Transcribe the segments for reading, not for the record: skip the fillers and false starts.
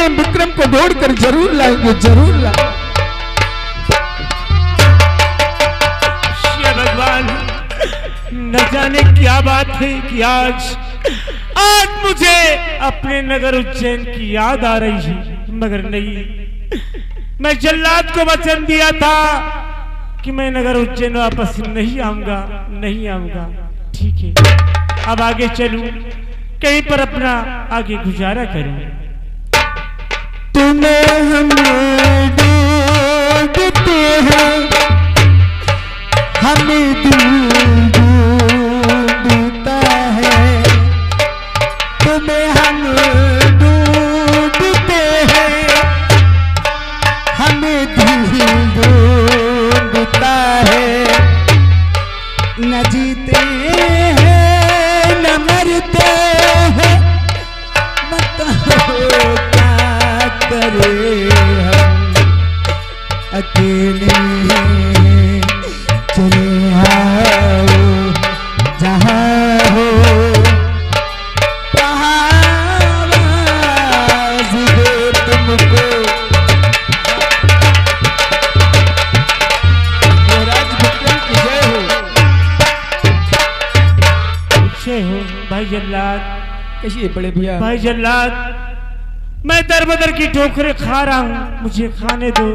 लाएंगे, विक्रम को ढूंढकर जरूर लाएंगे, जरूर लाएंगे। भगवान, न जाने क्या बात है कि आज मुझे अपने नगर उज्जैन की याद आ रही है, मगर नहीं, मैं जल्लाद को वचन दिया था कि मैं नगर उज्जैन वापस नहीं आऊंगा, नहीं आऊंगा। ठीक है, अब आगे चलूं, कहीं पर अपना आगे गुजारा करूं। तुम्हें हम ढूंढते हैं, हमें ढूंढता है, तुम्हें हम ढूंढते हैं, हमें ढूंढता है। न जीते हैं न मरते हैं, बताओ क्या करें हम, अकेले चले आओ जहाँ हो, आवाज़ दे तुमको। युवराज विक्रम की जय हो। जय हो भाई जल्लाद। कैसी है बड़े भैया? भाई जल्लाद, मैं दर बदर की ठोकरें खा रहा हूँ, मुझे खाने दो।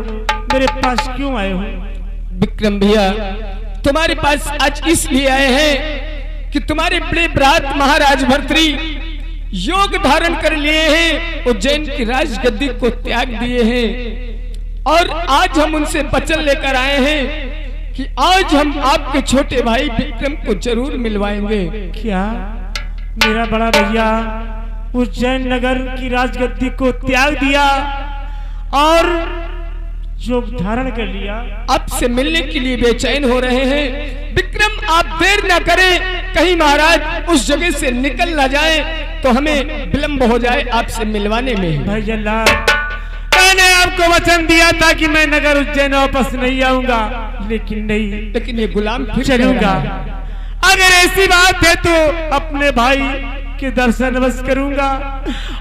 मेरे पास क्यों आए हो? विक्रम भैया, तुम्हारे पास आज इसलिए आए हैं कि तुम्हारे बड़े भ्रात महाराज भर्तृ योग धारण कर लिए हैं, उज्जैन की राजगद्दी को त्याग दिए हैं, और आज हम उनसे वचन लेकर आए हैं कि आज हम आपके छोटे भाई विक्रम को जरूर मिलवाएंगे। क्या मेरा बड़ा भैया उज्जैन नगर की राजगद्दी को त्याग दिया और योग धारण कर लिया? आपसे मिलने के लिए बेचैन हो रहे हैं। विक्रम, आप देर न करें, कहीं महाराज उस जगह से निकल न जाए तो हमें विलंब हो जाए आपसे मिलवाने में। भाई जल्लाद, मैंने आपको वचन दिया था कि मैं नगर उज्जैन वापस नहीं आऊंगा, लेकिन नहीं, लेकिन ये गुलाम फिर चलूंगा। अगर ऐसी बात है तो अपने भाई के दर्शन बस करूंगा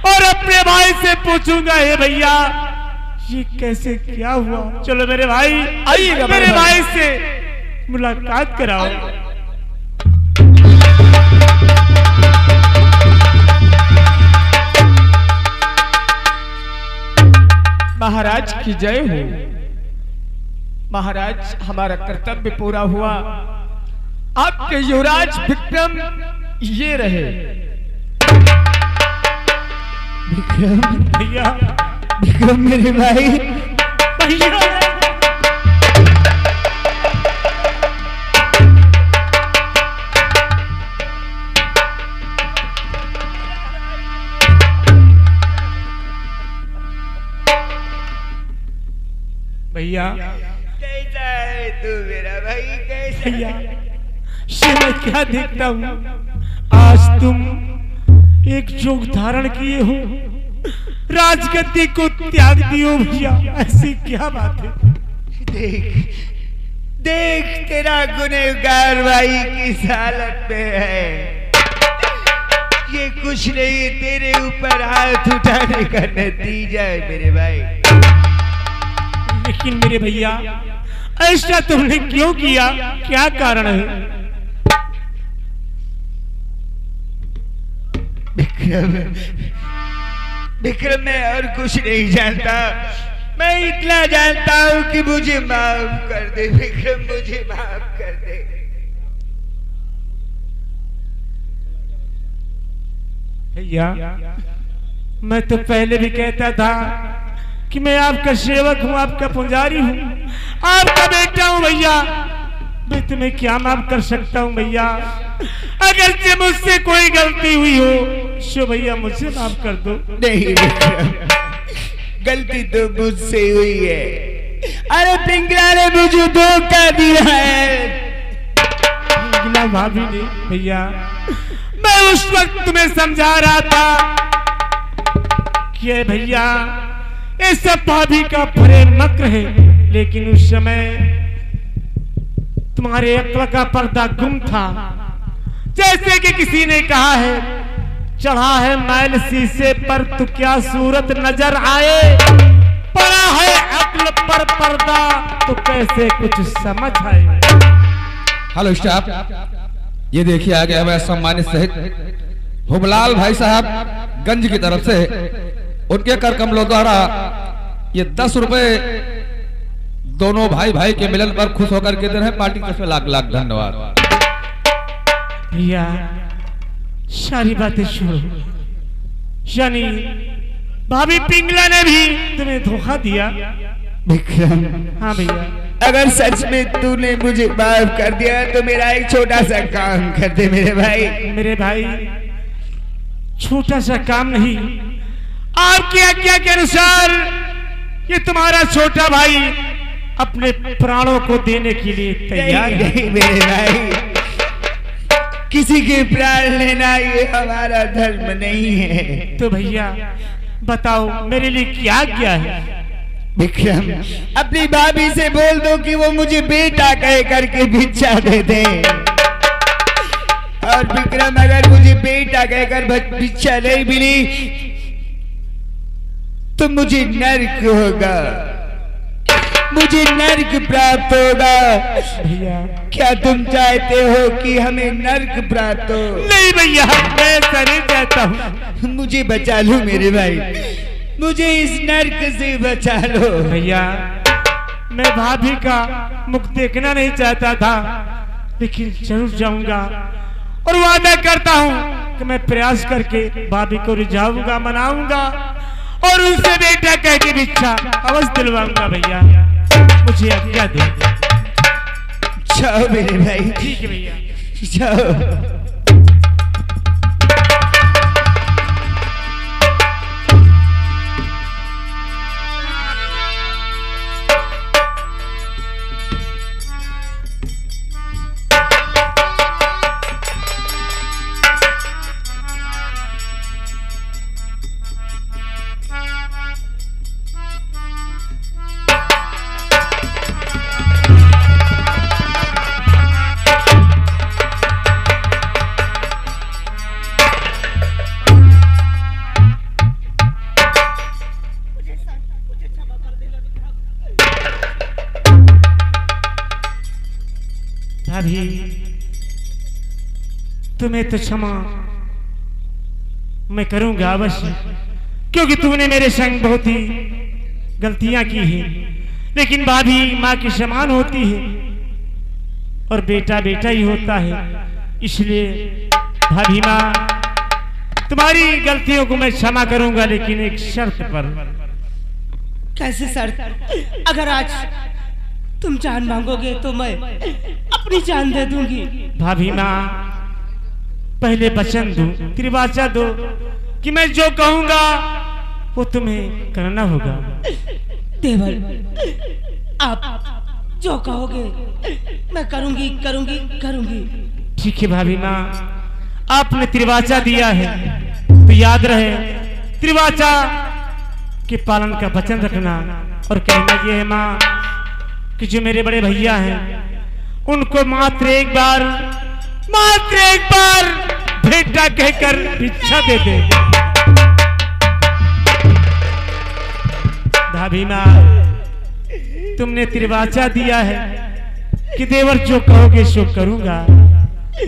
और अपने भाई से पूछूंगा, हे भैया ये कैसे क्या हुआ? चलो मेरे भाई, आइएगा, मेरे भाई से मुलाकात कराओ। महाराज की जय हो। महाराज, हमारा कर्तव्य पूरा हुआ। आपके युवराज विक्रम ये रहे। विक्रम भैया, विक्रम मेरे भाई, भैया भैया, कैसा है तू मेरा भाई? कैसा भैया ये मैं क्या देखता हूँ, आज तुम एक योग धारण किए हो, राजगद्दी को त्याग दियो भैया, ऐसी क्या बात है? देख देख, तेरा गुनहगार भाई किस हालत में है। ये कुछ नहीं, तेरे ऊपर हाथ उठाने का नतीजा है मेरे भाई। लेकिन मेरे भैया, ऐसा तुमने क्यों किया? क्या कारण है? विक्रम, मैं और कुछ नहीं जानता, मैं इतना जानता हूँ कि मुझे माफ कर दे विक्रम, मुझे माफ कर दे। भैया, मैं तो पहले भी कहता था कि मैं आपका सेवक हूँ, आपका पुजारी हूँ, आपका बेटा हूँ भैया। मैं तुम्हें क्या माफ कर सकता हूँ भैया? अगर से मुझसे कोई गलती हुई हो तो भैया मुझसे माफ कर दो। नहीं विक्रम, गलती तो मुझसे हुई है। अरे पिंगला ने मुझे धोखा दिया है। पिंगला भाभी ने? भैया, मैं उस वक्त तुम्हें समझा रहा था कि भैया ये सब भाभी का प्रेम मक्र है, लेकिन उस समय तुम्हारे अक्ल का पर्दा गुम था। जैसे कि किसी ने कहा है चढ़ा है मैल शीशे पर तो क्या सूरत नजर आए, पड़ा है अक्ल पर पर्दा तो कैसे कुछ समझ आए। हेलो स्टाफ, ये देखिए आ गया हमारे सम्मानित शहीद हुबलाल भाई साहब गंज की तरफ से, उनके कर कमलों द्वारा ये 10 रुपए दोनों भाई भाई के मिलन पर खुश होकर के दे रहे हैं। पार्टी की तरफ से लाख लाख धन्यवाद। भैया सारी बातें छोड़ो, यानी भाभी पिंगला ने भी तुम्हें धोखा दिया। विक्रम, हाँ भैया, अगर सच में तूने मुझे माफ कर दिया तो मेरा एक छोटा सा काम कर दे मेरे भाई। मेरे भाई छोटा सा काम नहीं, आपकी आज्ञा के अनुसार ये तुम्हारा छोटा भाई अपने प्राणों को देने के लिए तैयार है। नहीं मेरे भाई, किसी के प्राण लेना ये हमारा धर्म नहीं है। तो भैया बताओ मेरे लिए क्या क्या है। विक्रम, अपनी भाभी से बोल दो कि वो मुझे बेटा कह करके भिक्षा दे दे। और विक्रम, अगर मुझे बेटा कहकर भिक्षा नहीं मिली तो मुझे नर्क होगा, मुझे नर्क प्राप्त होगा। भैया क्या तुम चाहते हो कि हमें नर्क प्राप्त हो? नहीं भैया, मैं ऐसा नहीं चाहता हूँ। मुझे बचा लो मेरे भाई, मुझे इस नर्क से बचा लो। भैया मैं भाभी का मुख देखना नहीं चाहता था, लेकिन जरूर जाऊंगा और वादा करता हूँ कि मैं प्रयास करके भाभी को रिझाऊंगा, मनाऊंगा और उनसे बेटा कह के भिक्षा अवश्य दिलवाऊंगा। भैया मुझे आज्ञा दे। जाओ मेरे भाई। ठीक है भैया, जाओ। भाभी तुम्हें तो क्षमा मैं करूंगा अवश्य, क्योंकि तुमने मेरे संग बहुत ही गलतियां की हैं, लेकिन भाभी माँ के समान होती है और बेटा बेटा ही होता है। इसलिए भाभी माँ, तुम्हारी गलतियों को मैं क्षमा करूंगा, लेकिन एक शर्त पर। कैसे शर्त? अगर आज तुम जान मांगोगे तो मैं अपनी जान दे दूंगी। भाभी माँ पहले वचन दो, त्रिवाचा दो कि मैं जो कहूंगा वो तुम्हें करना होगा। देवर, आप जो कहोगे मैं करूंगी करूंगी करूंगी। ठीक है भाभी माँ, आपने त्रिवाचा दिया है तो याद रहे त्रिवाचा के पालन का वचन रखना। और कहना ये है माँ कि जो मेरे बड़े भैया हैं उनको मात्र एक बार बेटा कहकर भिक्षा दे दे। भाभी माँ तुमने त्रिवाचा दिया है कि देवर जो कहोगे सो करूंगा।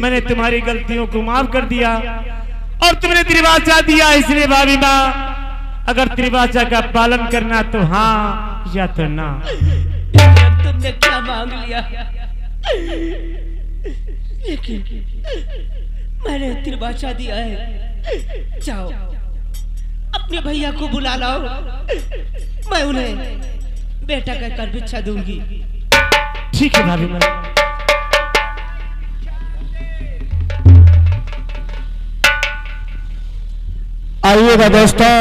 मैंने तुम्हारी गलतियों को माफ कर दिया और तुमने त्रिवाचा दिया, इसलिए भाभी माँ अगर त्रिवाचा का पालन करना तो हाँ या तो ना। तुमने क्या मांग लिया, लेकिन मैंने त्रिवाचा दिया है। जाओ अपने भैया को बुला लाओ, मैं उन्हें बेटा कहकर भिक्षा दूंगी। ठीक है भाभी माँ। आइएगा दोस्तों,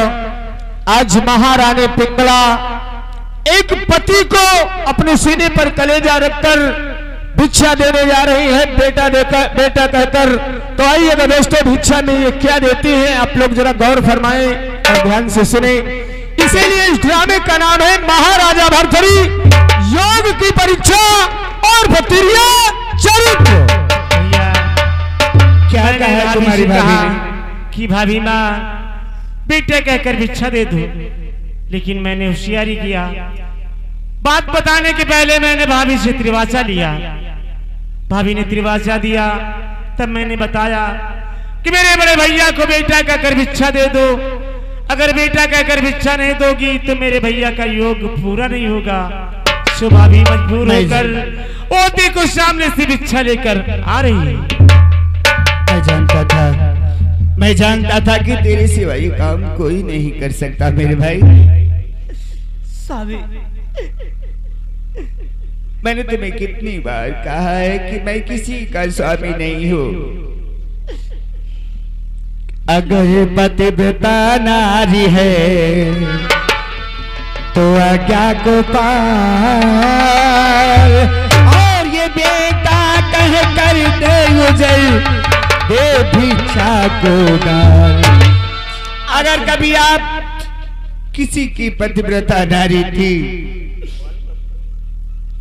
आज महारानी पिंगला एक पति को अपने सीने पर कलेजा रखकर भिक्षा देने जा रही है, बेटा कहकर। तो आइएगा दोस्तों, भिक्षा में ये क्या देती हैं आप लोग जरा गौर फरमाएं और ध्यान से सुने। इसीलिए इस ड्रामे का नाम है महाराजा भर्तरी योग की परीक्षा और भतीरिया चरित्र। क्या कहा तुम्हारी भाभी ने? कि भाभी माँ बेटे कहकर भिक्षा दे दो, लेकिन मैंने होशियारी किया। बात बताने के पहले मैंने भाभी से त्रिवाचा लिया। भाभी ने त्रिवाचा दिया, तब मैंने बताया कि मेरे बड़े भैया को बेटा कहकर भिक्षा दे दो। अगर बेटा कहकर भिक्षा नहीं दोगी तो मेरे भैया का योग पूरा नहीं होगा। सो भाभी मजबूर होकर ओते को सामने से भिक्षा लेकर आ रही है। मैं जानता था कि तेरे सिवा ये काम कोई नहीं कर सकता मेरे भाई। स्वामी, मैंने तुम्हें कितनी बार कहा है कि मैं किसी का स्वामी नहीं हूँ। अगर पतिव्रता नारी है तो आज्ञा को पार, और ये बेटा कह कर दे गुजर दे भिक्षा को दान। अगर कभी आप किसी की पतिव्रता नारी थी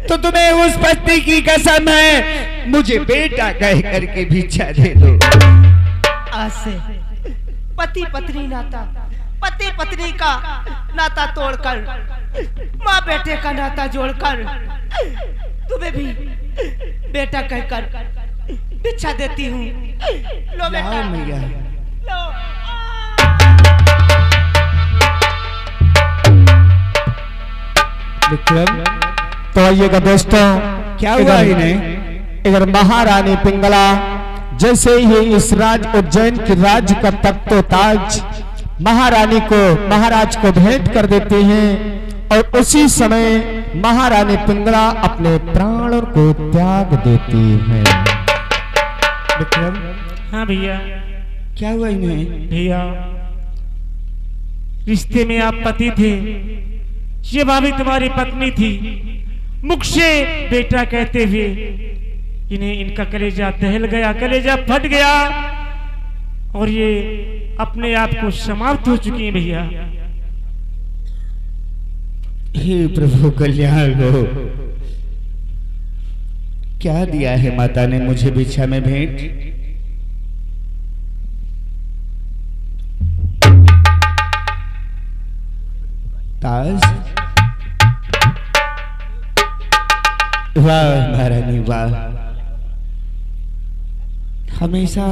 तो तुम्हें उस पत्नी की कसम है, मुझे बेटा कह करके भिक्षा दे दो। आज से पति पत्नी नाता, पति पत्नी का नाता तोड़कर माँ बेटे का नाता जोड़कर तुम्हें भी बेटा कहकर भिक्षा देती हूँ। लो बेटा, मैया। लो। विक्रम, तो आइएगा दोस्तों, क्या हुआ इन्हें? इधर महारानी पिंगला जैसे ही इस राज उज्जैन की राज्य का तख्तो ताज महारानी को महाराज को भेंट कर देते हैं, और उसी समय महारानी पिंगला अपने प्राणों को त्याग देती है। विक्रम, हाँ भैया। क्या हुआ इन्हें? भैया, रिश्ते में आप पति थे, ये भाभी तुम्हारी पत्नी थी। मुख से बेटा कहते हुए इन्हें इनका कलेजा दहल गया, कलेजा फट गया, और ये अपने आप को समाप्त हो चुकी हैं भैया। हे प्रभु कल्याण हो, क्या दिया है माता ने मुझे भिक्षा में भेंट? ताज? वाह महारानी वाह, हमेशा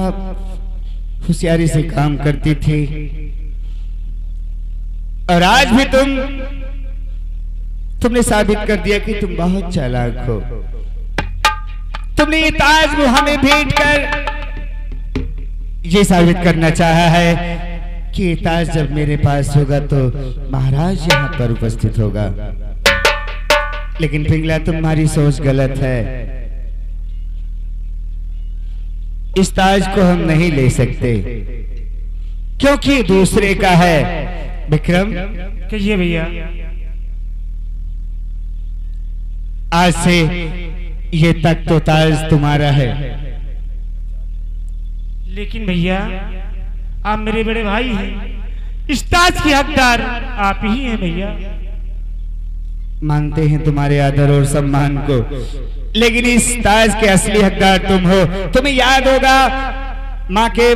होशियारी से काम करती थी, और आज भी तुमने साबित कर दिया कि तुम बहुत चालाक हो। तुमने ये ताज हमें भेंट कर ये साबित करना चाहा है कि ये ताज जब मेरे पास होगा तो महाराज यहाँ पर उपस्थित होगा। लेकिन पिंगला, तुम्हारी सोच गलत है। इस ताज को हम नहीं ले सकते क्योंकि दूसरे का है। विक्रम, कहिए भैया। आज से ये तख्तो ताज तुम्हारा है। लेकिन भैया, आप मेरे बड़े भाई हैं, इस ताज के हकदार आप ही हैं भैया। मानते हैं तुम्हारे आदर और सम्मान को, लेकिन इस ताज के असली हकदार तुम हो। तुम्हें याद होगा माँ के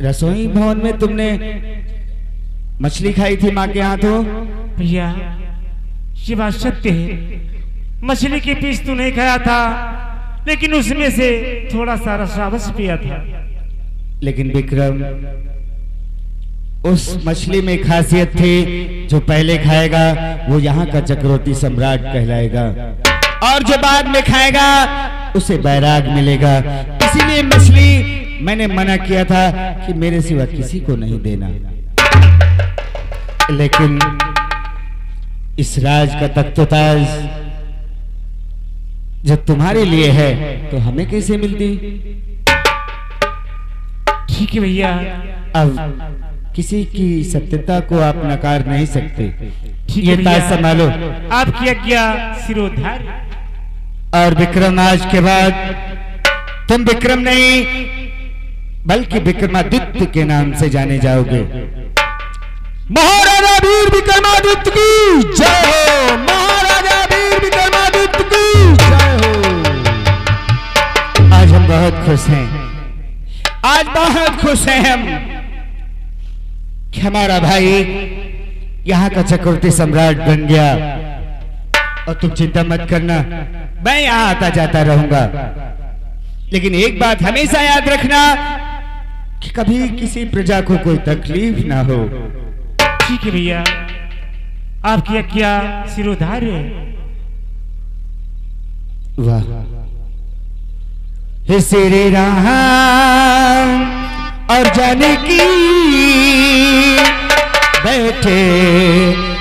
रसोई भवन में तुमने मछली खाई थी माँ के हाथों। भैया, ये बात सत्य है, मछली के पीस तो नहीं खाया था, लेकिन उसमें से थोड़ा सा रसावस पिया था। लेकिन विक्रम, उस मछली में खासियत थी, जो पहले खाएगा वो यहाँ का चक्रवर्ती सम्राट कहलाएगा, और जो बाद में खाएगा उसे बैराग मिलेगा। इसीलिए मछली मैंने मना किया था कि मेरे सिवा किसी को नहीं देना। लेकिन इस राज का तख्तोताज जब तुम्हारे लिए है तो हमें कैसे मिलती? ठीक है भैया, अब किसी की सत्यता को आप नकार नहीं सकते। ठीक ये है ताज भैया। संभालो। आपकी आज्ञा सिरोधार्य। और विक्रम, आज के बाद तुम विक्रम नहीं बल्कि विक्रमादित्य के नाम से जाने जाओगे। महाराजा वीर विक्रमादित्य की जय हो। महाराजा वीर विक्रमादित्य की जय हो। आज हम बहुत खुश हैं, आज बहुत खुश खुश हैं हम कि हमारा भाई यहाँ का चक्रवर्ती सम्राट बन गया। और तुम चिंता मत करना, मैं यहाँ आता जाता रहूंगा। लेकिन एक बात हमेशा याद रखना कि कभी किसी प्रजा को कोई तकलीफ ना हो। ठीक है भैया, आपकी आज्ञा सिरोधार्य है। वाह, हे श्री राम और जानकी बैठे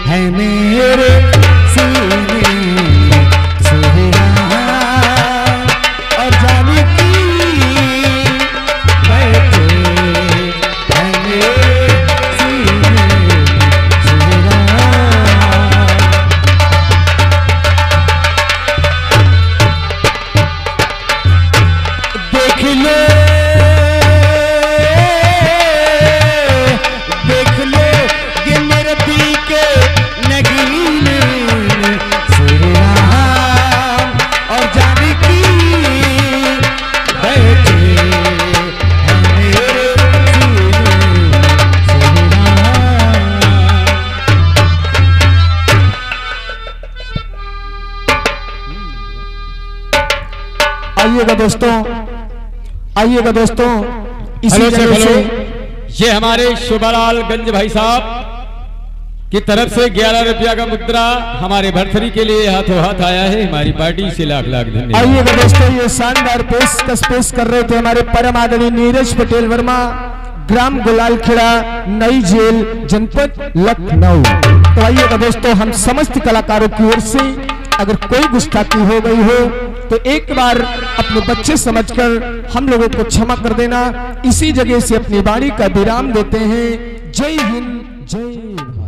हैं मेरे सीने, श्री राम और जानकी बैठे हैं मेरे सीने, श्री राम। देख लो ये मेरे दिल के नगीने, श्री राम और जानकी बैठे हैं मेरे सीने, श्री राम। आइएगा दोस्तों, इसी हेलो जगह हेलो, से ये हमारे शोभालाल गंज भाई साहब की तरफ से 11 रुपया का मुद्रा हमारे भरथरी के लिए हाथों हाथ आया है। हमारी पार्टी से लाख लाख धन्यवाद। आइएगा दोस्तों, ये शानदार पेशकश पेश कर रहे थे हमारे परम आदरणीय नीरज पटेल वर्मा, ग्राम गुलालखेड़ा, नई जेल, जनपद लखनऊ। तो आइएगा दोस्तों, हम समस्त कलाकारों की ओर से अगर कोई गुस्ताखी हो गई हो तो एक बार अपने बच्चे समझकर हम लोगों को क्षमा कर देना। इसी जगह से अपनी वाणी का विराम देते हैं। जय हिंद, जय भारत।